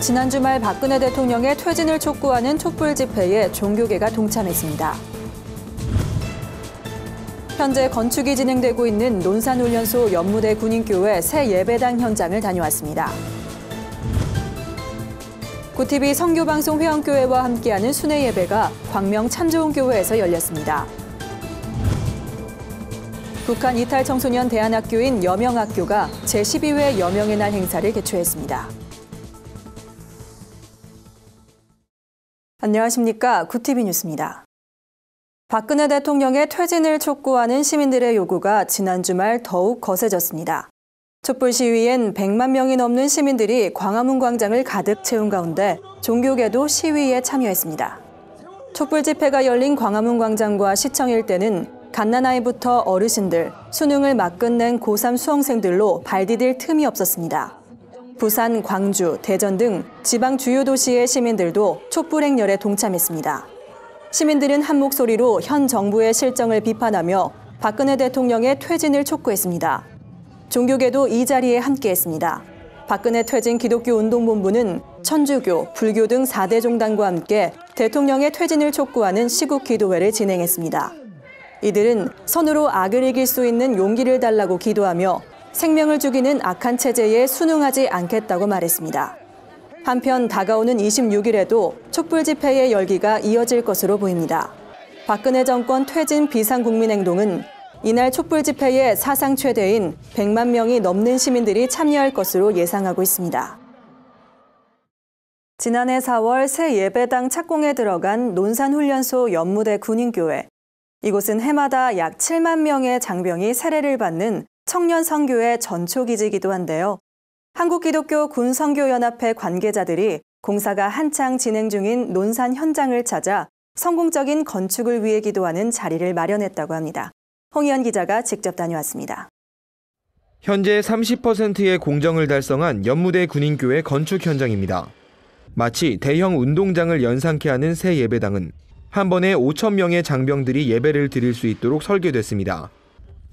지난 주말 박근혜 대통령의 퇴진을 촉구하는 촛불 집회에 종교계가 동참했습니다. 현재 건축이 진행되고 있는 논산훈련소 연무대 군인교회 새 예배당 현장을 다녀왔습니다. 구TV 선교방송 회원교회와 함께하는 순회 예배가 광명 참좋은교회에서 열렸습니다. 북한 이탈 청소년 대안학교인 여명학교가 제12회 여명의 날 행사를 개최했습니다. 안녕하십니까. 구TV 뉴스입니다. 박근혜 대통령의 퇴진을 촉구하는 시민들의 요구가 지난 주말 더욱 거세졌습니다. 촛불 시위엔 100만 명이 넘는 시민들이 광화문 광장을 가득 채운 가운데 종교계도 시위에 참여했습니다. 촛불 집회가 열린 광화문 광장과 시청 일대는 갓난아이부터 어르신들, 수능을 막 끝낸 고3 수험생들로 발 디딜 틈이 없었습니다. 부산, 광주, 대전 등 지방 주요 도시의 시민들도 촛불 행렬에 동참했습니다. 시민들은 한 목소리로 현 정부의 실정을 비판하며 박근혜 대통령의 퇴진을 촉구했습니다. 종교계도 이 자리에 함께했습니다. 박근혜 퇴진 기독교운동본부는 천주교, 불교 등 4대 종단과 함께 대통령의 퇴진을 촉구하는 시국 기도회를 진행했습니다. 이들은 선으로 악을 이길 수 있는 용기를 달라고 기도하며 생명을 죽이는 악한 체제에 순응하지 않겠다고 말했습니다. 한편 다가오는 26일에도 촛불 집회의 열기가 이어질 것으로 보입니다. 박근혜 정권 퇴진 비상국민행동은 이날 촛불 집회에 사상 최대인 100만 명이 넘는 시민들이 참여할 것으로 예상하고 있습니다. 지난해 4월 새 예배당 착공에 들어간 논산훈련소 연무대 군인교회. 이곳은 해마다 약 7만 명의 장병이 세례를 받는 청년 선교의 전초기지이기도 한데요. 한국기독교 군선교연합회 관계자들이 공사가 한창 진행 중인 논산 현장을 찾아 성공적인 건축을 위해 기도하는 자리를 마련했다고 합니다. 홍희연 기자가 직접 다녀왔습니다. 현재 30%의 공정을 달성한 연무대 군인교회 건축 현장입니다. 마치 대형 운동장을 연상케 하는 새 예배당은 한 번에 5천 명의 장병들이 예배를 드릴 수 있도록 설계됐습니다.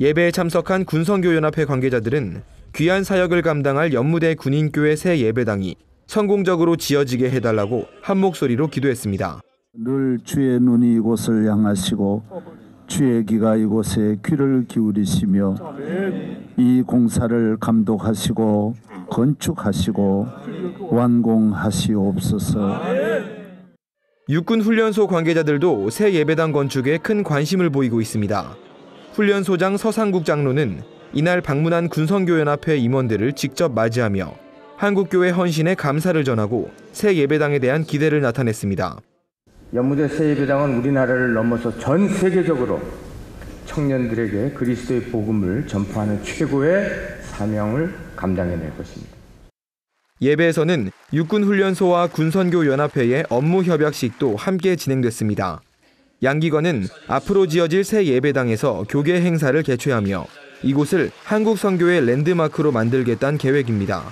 예배에 참석한 군선교연합회 관계자들은 귀한 사역을 감당할 연무대 군인교회 새 예배당이 성공적으로 지어지게 해달라고 한 목소리로 기도했습니다. 늘 주의 눈이 이곳을 향하시고 주의 귀가 이곳에 귀를 기울이시며 이 공사를 감독하시고 건축하시고 완공하시옵소서. 육군훈련소 관계자들도 새 예배당 건축에 큰 관심을 보이고 있습니다. 훈련소장 서상국 장로는 이날 방문한 군선교연합회 임원들을 직접 맞이하며 한국교회 헌신에 감사를 전하고 새 예배당에 대한 기대를 나타냈습니다. 연무대 새 예배당은 우리나라를 넘어서 전 세계적으로 청년들에게 그리스도의 복음을 전파하는 최고의 사명을 감당해낼 것입니다. 예배에서는 육군훈련소와 군선교연합회의 업무 협약식도 함께 진행됐습니다. 양 기관은 앞으로 지어질 새 예배당에서 교계 행사를 개최하며 이곳을 한국 선교의 랜드마크로 만들겠다는 계획입니다.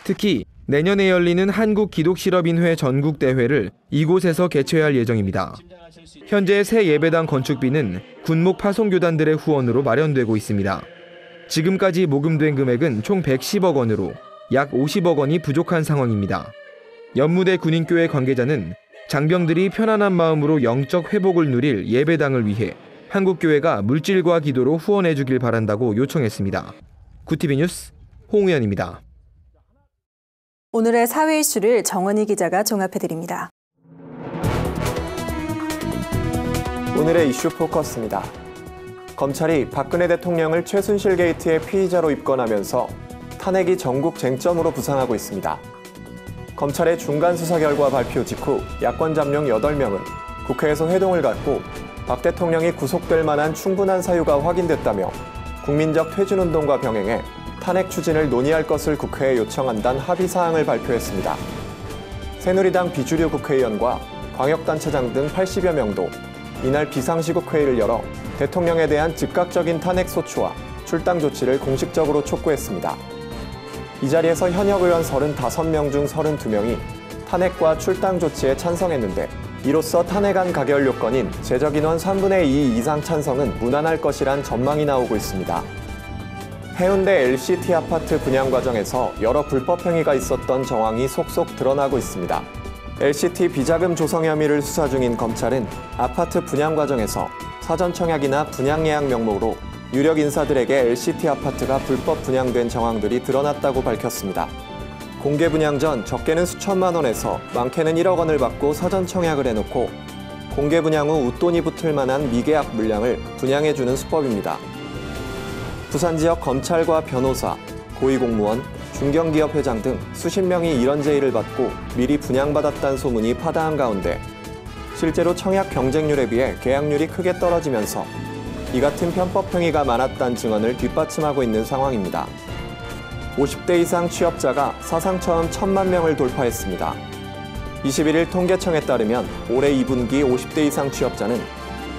특히 내년에 열리는 한국기독실업인회 전국대회를 이곳에서 개최할 예정입니다. 현재 새 예배당 건축비는 군목 파송교단들의 후원으로 마련되고 있습니다. 지금까지 모금된 금액은 총 110억 원으로 약 50억 원이 부족한 상황입니다. 연무대 군인교회 관계자는 장병들이 편안한 마음으로 영적 회복을 누릴 예배당을 위해 한국교회가 물질과 기도로 후원해 주길 바란다고 요청했습니다. 구TV 뉴스 홍우연입니다. 오늘의 사회 이슈를 정원희 기자가 종합해드립니다. 오늘의 이슈 포커스입니다. 검찰이 박근혜 대통령을 최순실 게이트의 피의자로 입건하면서 탄핵이 전국 쟁점으로 부상하고 있습니다. 검찰의 중간 수사 결과 발표 직후 야권 잠룡 8명은 국회에서 회동을 갖고 박 대통령이 구속될 만한 충분한 사유가 확인됐다며 국민적 퇴진운동과 병행해 탄핵 추진을 논의할 것을 국회에 요청한다는 합의사항을 발표했습니다. 새누리당 비주류 국회의원과 광역단체장 등 80여 명도 이날 비상시국 회의를 열어 대통령에 대한 즉각적인 탄핵 소추와 출당 조치를 공식적으로 촉구했습니다. 이 자리에서 현역 의원 35명 중 32명이 탄핵과 출당 조치에 찬성했는데 이로써 탄핵안 가결 요건인 제적 인원 3분의 2 이상 찬성은 무난할 것이란 전망이 나오고 있습니다. 해운대 LCT 아파트 분양 과정에서 여러 불법 행위가 있었던 정황이 속속 드러나고 있습니다. LCT 비자금 조성 혐의를 수사 중인 검찰은 아파트 분양 과정에서 사전 청약이나 분양 예약 명목으로 유력 인사들에게 LCT 아파트가 불법 분양된 정황들이 드러났다고 밝혔습니다. 공개 분양 전 적게는 수천만 원에서 많게는 1억 원을 받고 사전 청약을 해놓고 공개 분양 후 웃돈이 붙을 만한 미계약 물량을 분양해주는 수법입니다. 부산 지역 검찰과 변호사, 고위공무원, 중견기업 회장 등 수십 명이 이런 제의를 받고 미리 분양받았다는 소문이 파다한 가운데 실제로 청약 경쟁률에 비해 계약률이 크게 떨어지면서 이 같은 편법 행위가 많았다는 증언을 뒷받침하고 있는 상황입니다. 50대 이상 취업자가 사상 처음 1,000만 명을 돌파했습니다. 21일 통계청에 따르면 올해 2분기 50대 이상 취업자는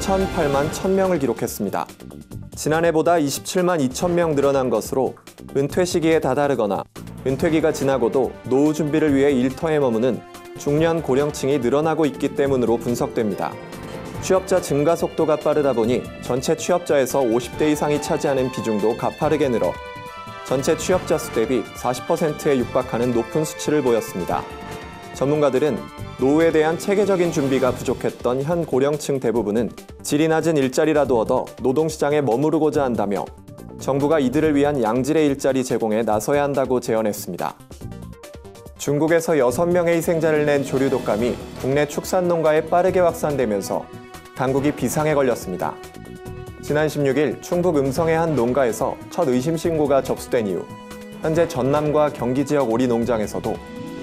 1,008만 1,000명을 기록했습니다. 지난해보다 27만 2천 명 늘어난 것으로 은퇴 시기에 다다르거나 은퇴기가 지나고도 노후 준비를 위해 일터에 머무는 중년 고령층이 늘어나고 있기 때문으로 분석됩니다. 취업자 증가 속도가 빠르다 보니 전체 취업자에서 50대 이상이 차지하는 비중도 가파르게 늘어 전체 취업자 수 대비 40%에 육박하는 높은 수치를 보였습니다. 전문가들은 노후에 대한 체계적인 준비가 부족했던 현 고령층 대부분은 질이 낮은 일자리라도 얻어 노동시장에 머무르고자 한다며 정부가 이들을 위한 양질의 일자리 제공에 나서야 한다고 제언했습니다. 중국에서 6명의 희생자를 낸 조류 독감이 국내 축산 농가에 빠르게 확산되면서 당국이 비상에 걸렸습니다. 지난 16일 충북 음성의 한 농가에서 첫 의심 신고가 접수된 이후 현재 전남과 경기 지역 오리 농장에서도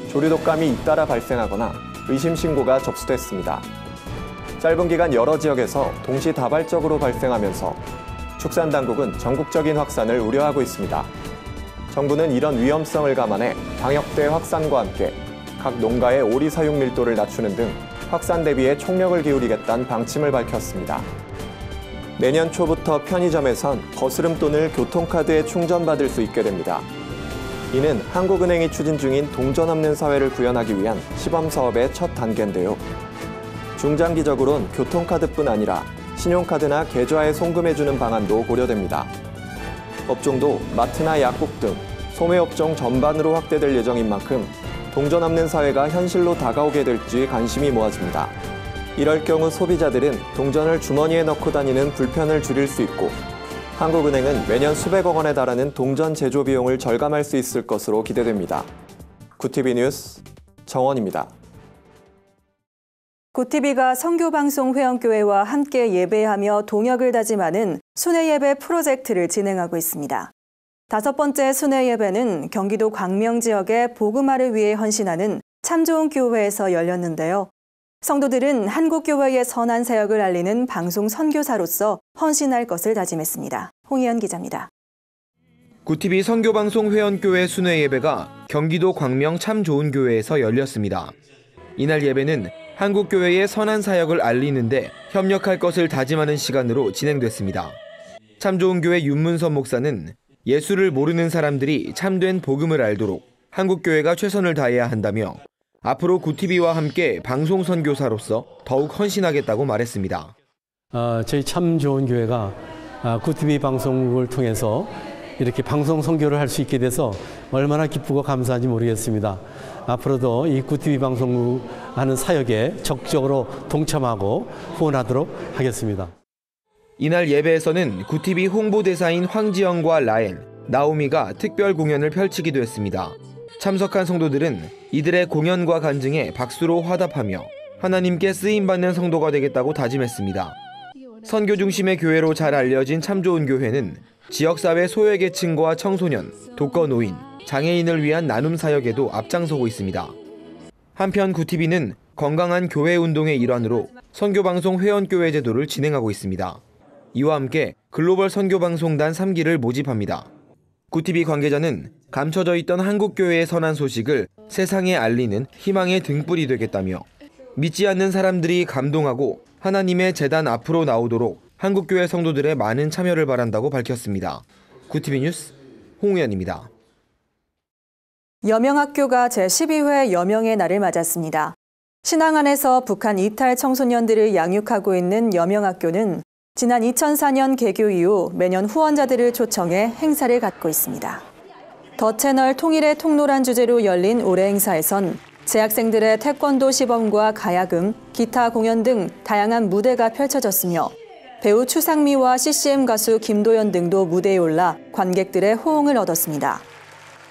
조류 독감이 잇따라 발생하거나 의심 신고가 접수됐습니다. 짧은 기간 여러 지역에서 동시다발적으로 발생하면서 축산당국은 전국적인 확산을 우려하고 있습니다. 정부는 이런 위험성을 감안해 방역대 확산과 함께 각 농가의 오리 사육 밀도를 낮추는 등 확산 대비에 총력을 기울이겠다는 방침을 밝혔습니다. 내년 초부터 편의점에선 거스름돈을 교통카드에 충전받을 수 있게 됩니다. 이는 한국은행이 추진 중인 동전 없는 사회를 구현하기 위한 시범사업의 첫 단계인데요. 중장기적으론 교통카드뿐 아니라 신용카드나 계좌에 송금해주는 방안도 고려됩니다. 업종도 마트나 약국 등 소매업종 전반으로 확대될 예정인 만큼 동전 없는 사회가 현실로 다가오게 될지 관심이 모아집니다. 이럴 경우 소비자들은 동전을 주머니에 넣고 다니는 불편을 줄일 수 있고 한국은행은 매년 수백억 원에 달하는 동전 제조 비용을 절감할 수 있을 것으로 기대됩니다. 구티비 뉴스 정원입니다. 구티비가 선교방송 회원교회와 함께 예배하며 동역을 다짐하는 순회예배 프로젝트를 진행하고 있습니다. 5번째 순회예배는 경기도 광명 지역의 복음화를 위해 헌신하는 참 좋은 교회에서 열렸는데요. 성도들은 한국교회의 선한 사역을 알리는 방송 선교사로서 헌신할 것을 다짐했습니다. 홍희연 기자입니다. 구티비 선교방송 회원교회 순회예배가 경기도 광명 참 좋은 교회에서 열렸습니다. 이날 예배는 한국교회의 선한 사역을 알리는데 협력할 것을 다짐하는 시간으로 진행됐습니다. 참 좋은 교회 윤문선 목사는 예수를 모르는 사람들이 참된 복음을 알도록 한국교회가 최선을 다해야 한다며 앞으로 구티비와 함께 방송 선교사로서 더욱 헌신하겠다고 말했습니다. 저희 참 좋은 교회가 구티비 방송국을 통해서 이렇게 방송 선교를 할 수 있게 돼서 얼마나 기쁘고 감사한지 모르겠습니다. 앞으로도 이 구티비 방송국 하는 사역에 적극적으로 동참하고 후원하도록 하겠습니다. 이날 예배에서는 구티비 홍보대사인 황지영과 라엘, 나오미가 특별 공연을 펼치기도 했습니다. 참석한 성도들은 이들의 공연과 간증에 박수로 화답하며 하나님께 쓰임받는 성도가 되겠다고 다짐했습니다. 선교 중심의 교회로 잘 알려진 참 좋은 교회는 지역사회 소외계층과 청소년, 독거노인, 장애인을 위한 나눔 사역에도 앞장서고 있습니다. 한편 구티비는 건강한 교회 운동의 일환으로 선교방송 회원교회 제도를 진행하고 있습니다. 이와 함께 글로벌 선교방송단 3기를 모집합니다. 구티비 관계자는 감춰져 있던 한국교회의 선한 소식을 세상에 알리는 희망의 등불이 되겠다며 믿지 않는 사람들이 감동하고 하나님의 재단 앞으로 나오도록 한국교회 성도들의 많은 참여를 바란다고 밝혔습니다. 구티비 뉴스 홍우연입니다. 여명학교가 제12회 여명의 날을 맞았습니다. 신앙 안에서 북한 이탈 청소년들을 양육하고 있는 여명학교는 지난 2004년 개교 이후 매년 후원자들을 초청해 행사를 갖고 있습니다. 더 채널 통일의 통로란 주제로 열린 올해 행사에선 재학생들의 태권도 시범과 가야금, 기타 공연 등 다양한 무대가 펼쳐졌으며 배우 추상미와 CCM 가수 김도연 등도 무대에 올라 관객들의 호응을 얻었습니다.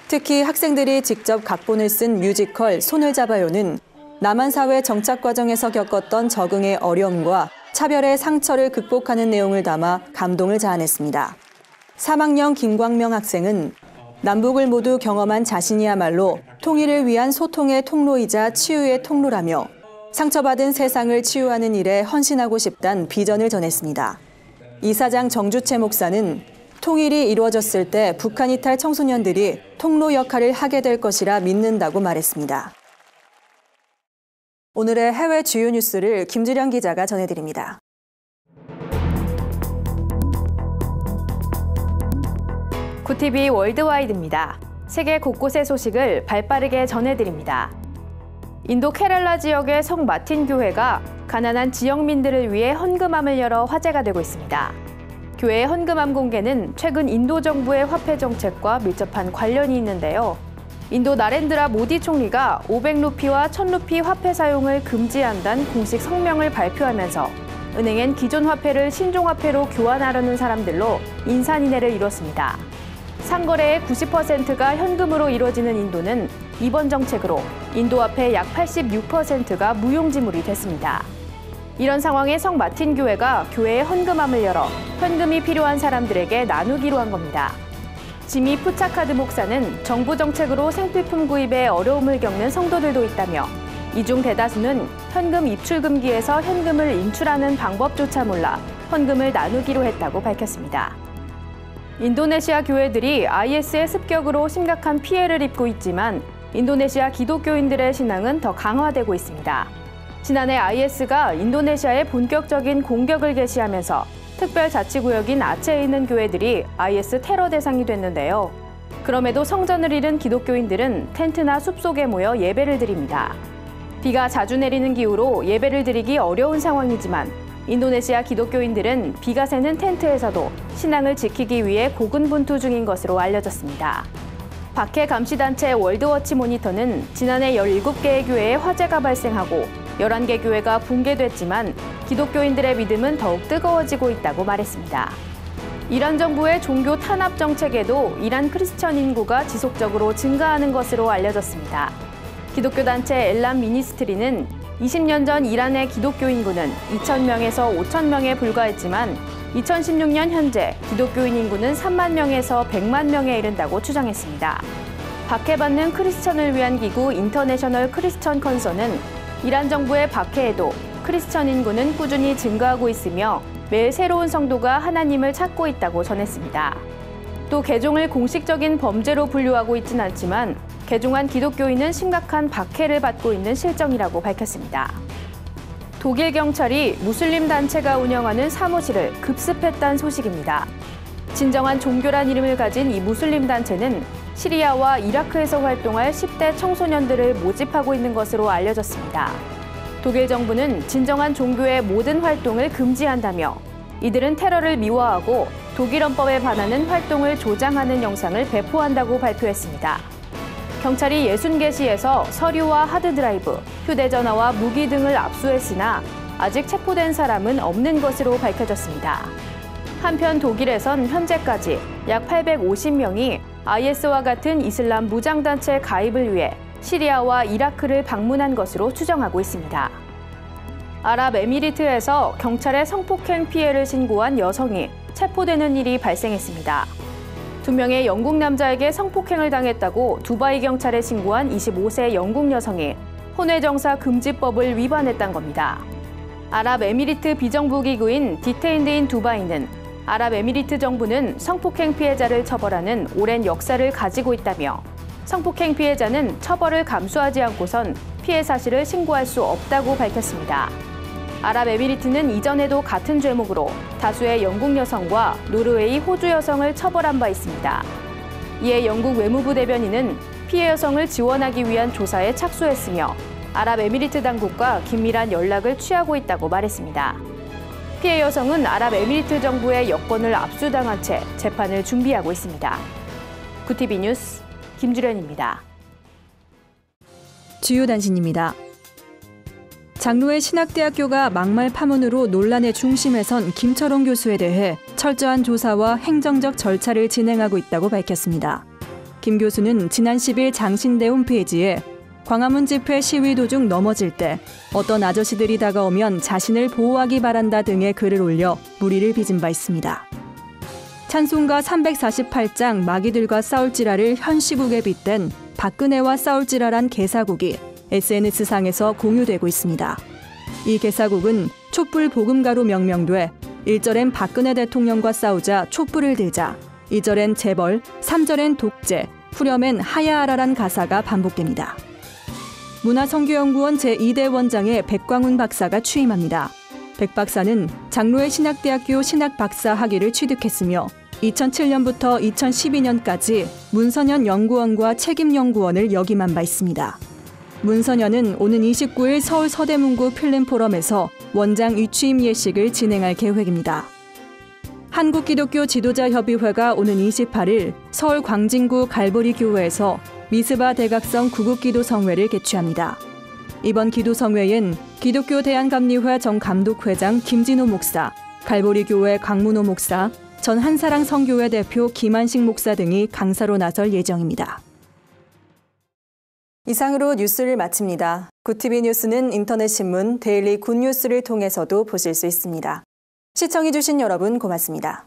특히 학생들이 직접 각본을 쓴 뮤지컬 손을 잡아요는 남한 사회 정착 과정에서 겪었던 적응의 어려움과 차별의 상처를 극복하는 내용을 담아 감동을 자아냈습니다. 3학년 김광명 학생은 남북을 모두 경험한 자신이야말로 통일을 위한 소통의 통로이자 치유의 통로라며 상처받은 세상을 치유하는 일에 헌신하고 싶다는 비전을 전했습니다. 이사장 정주채 목사는 통일이 이루어졌을 때 북한 이탈 청소년들이 통로 역할을 하게 될 것이라 믿는다고 말했습니다. 오늘의 해외 주요 뉴스를 김주령 기자가 전해드립니다. 굿TV 월드와이드입니다. 세계 곳곳의 소식을 발빠르게 전해드립니다. 인도 케랄라 지역의 성 마틴 교회가 가난한 지역민들을 위해 헌금함을 열어 화제가 되고 있습니다. 교회의 헌금함 공개는 최근 인도 정부의 화폐 정책과 밀접한 관련이 있는데요. 인도 나렌드라 모디 총리가 500루피와 1000루피 화폐 사용을 금지한다는 공식 성명을 발표하면서 은행엔 기존 화폐를 신종화폐로 교환하려는 사람들로 인산인해를 이뤘습니다. 상거래의 90%가 현금으로 이루어지는 인도는 이번 정책으로 인도 화폐의 약 86%가 무용지물이 됐습니다. 이런 상황에 성 마틴 교회가 교회의 헌금함을 열어 현금이 필요한 사람들에게 나누기로 한 겁니다. 지미 푸차카드 목사는 정부 정책으로 생필품 구입에 어려움을 겪는 성도들도 있다며 이 중 대다수는 현금 입출 금기에서 현금을 인출하는 방법조차 몰라 헌금을 나누기로 했다고 밝혔습니다. 인도네시아 교회들이 IS의 습격으로 심각한 피해를 입고 있지만 인도네시아 기독교인들의 신앙은 더 강화되고 있습니다. 지난해 IS가 인도네시아에 본격적인 공격을 개시하면서 특별자치구역인 아체에 있는 교회들이 IS 테러 대상이 됐는데요. 그럼에도 성전을 잃은 기독교인들은 텐트나 숲속에 모여 예배를 드립니다. 비가 자주 내리는 기후로 예배를 드리기 어려운 상황이지만 인도네시아 기독교인들은 비가 새는 텐트에서도 신앙을 지키기 위해 고군분투 중인 것으로 알려졌습니다. 박해 감시단체 월드워치 모니터는 지난해 17개의 교회에 화재가 발생하고 11개 교회가 붕괴됐지만 기독교인들의 믿음은 더욱 뜨거워지고 있다고 말했습니다. 이란 정부의 종교 탄압 정책에도 이란 크리스천 인구가 지속적으로 증가하는 것으로 알려졌습니다. 기독교 단체 엘람 미니스트리는 20년 전 이란의 기독교 인구는 2,000명에서 5,000명에 불과했지만 2016년 현재 기독교인 인구는 3만 명에서 100만 명에 이른다고 추정했습니다. 박해받는 크리스천을 위한 기구 인터내셔널 크리스천 컨서는 이란 정부의 박해에도 크리스천 인구는 꾸준히 증가하고 있으며 매일 새로운 성도가 하나님을 찾고 있다고 전했습니다. 또 개종을 공식적인 범죄로 분류하고 있진 않지만 개종한 기독교인은 심각한 박해를 받고 있는 실정이라고 밝혔습니다. 독일 경찰이 무슬림 단체가 운영하는 사무실을 급습했다는 소식입니다. 진정한 종교란 이름을 가진 이 무슬림 단체는 시리아와 이라크에서 활동할 10대 청소년들을 모집하고 있는 것으로 알려졌습니다. 독일 정부는 진정한 종교의 모든 활동을 금지한다며 이들은 테러를 미화하고 독일 헌법에 반하는 활동을 조장하는 영상을 배포한다고 발표했습니다. 경찰이 60개 시에서 서류와 하드드라이브, 휴대전화와 무기 등을 압수했으나 아직 체포된 사람은 없는 것으로 밝혀졌습니다. 한편 독일에선 현재까지 약 850명이 IS와 같은 이슬람 무장단체 가입을 위해 시리아와 이라크를 방문한 것으로 추정하고 있습니다. 아랍에미리트에서 경찰에 성폭행 피해를 신고한 여성이 체포되는 일이 발생했습니다. 2명의 영국 남자에게 성폭행을 당했다고 두바이 경찰에 신고한 25세 영국 여성이 혼외정사 금지법을 위반했다는 겁니다. 아랍에미리트 비정부기구인 디테인드인 두바이는 아랍에미리트 정부는 성폭행 피해자를 처벌하는 오랜 역사를 가지고 있다며 성폭행 피해자는 처벌을 감수하지 않고선 피해 사실을 신고할 수 없다고 밝혔습니다. 아랍에미리트는 이전에도 같은 죄목으로 다수의 영국 여성과 노르웨이, 호주 여성을 처벌한 바 있습니다. 이에 영국 외무부 대변인은 피해 여성을 지원하기 위한 조사에 착수했으며 아랍에미리트 당국과 긴밀한 연락을 취하고 있다고 말했습니다. 피해 여성은 아랍에미리트 정부의 여권을 압수당한 채 재판을 준비하고 있습니다. 구티비 뉴스 김주련입니다. 주요 단신입니다. 장로의 신학대학교가 막말 파문으로 논란의 중심에 선 김철원 교수에 대해 철저한 조사와 행정적 절차를 진행하고 있다고 밝혔습니다. 김 교수는 지난 10일 장신대 홈페이지에 광화문 집회 시위 도중 넘어질 때 어떤 아저씨들이 다가오면 자신을 보호하기 바란다 등의 글을 올려 물의를 빚은 바 있습니다. 찬송가 348장 마귀들과 싸울지라를 현 시국에 빗댄 박근혜와 싸울지라란 개사곡이 SNS상에서 공유되고 있습니다. 이 개사곡은 촛불 복음가로 명명돼 1절엔 박근혜 대통령과 싸우자 촛불을 들자, 2절엔 재벌, 3절엔 독재, 후렴엔 하야하라란 가사가 반복됩니다. 문화선교연구원 제2대 원장의 백광훈 박사가 취임합니다. 백 박사는 장로의 신학대학교 신학박사 학위를 취득했으며 2007년부터 2012년까지 문선현 연구원과 책임연구원을 역임한 바 있습니다. 문선현은 오는 29일 서울 서대문구 필름포럼에서 원장 위취임 예식을 진행할 계획입니다. 한국기독교 지도자협의회가 오는 28일 서울 광진구 갈보리 교회에서 미스바 대각성 구국기도성회를 개최합니다. 이번 기도성회엔 기독교 대한감리회 정감독회장 김진호 목사, 갈보리 교회 강문호 목사, 전 한사랑 성교회 대표 김한식 목사 등이 강사로 나설 예정입니다. 이상으로 뉴스를 마칩니다. 굿티비 뉴스는 인터넷 신문 데일리 굿뉴스를 통해서도 보실 수 있습니다. 시청해주신 여러분 고맙습니다.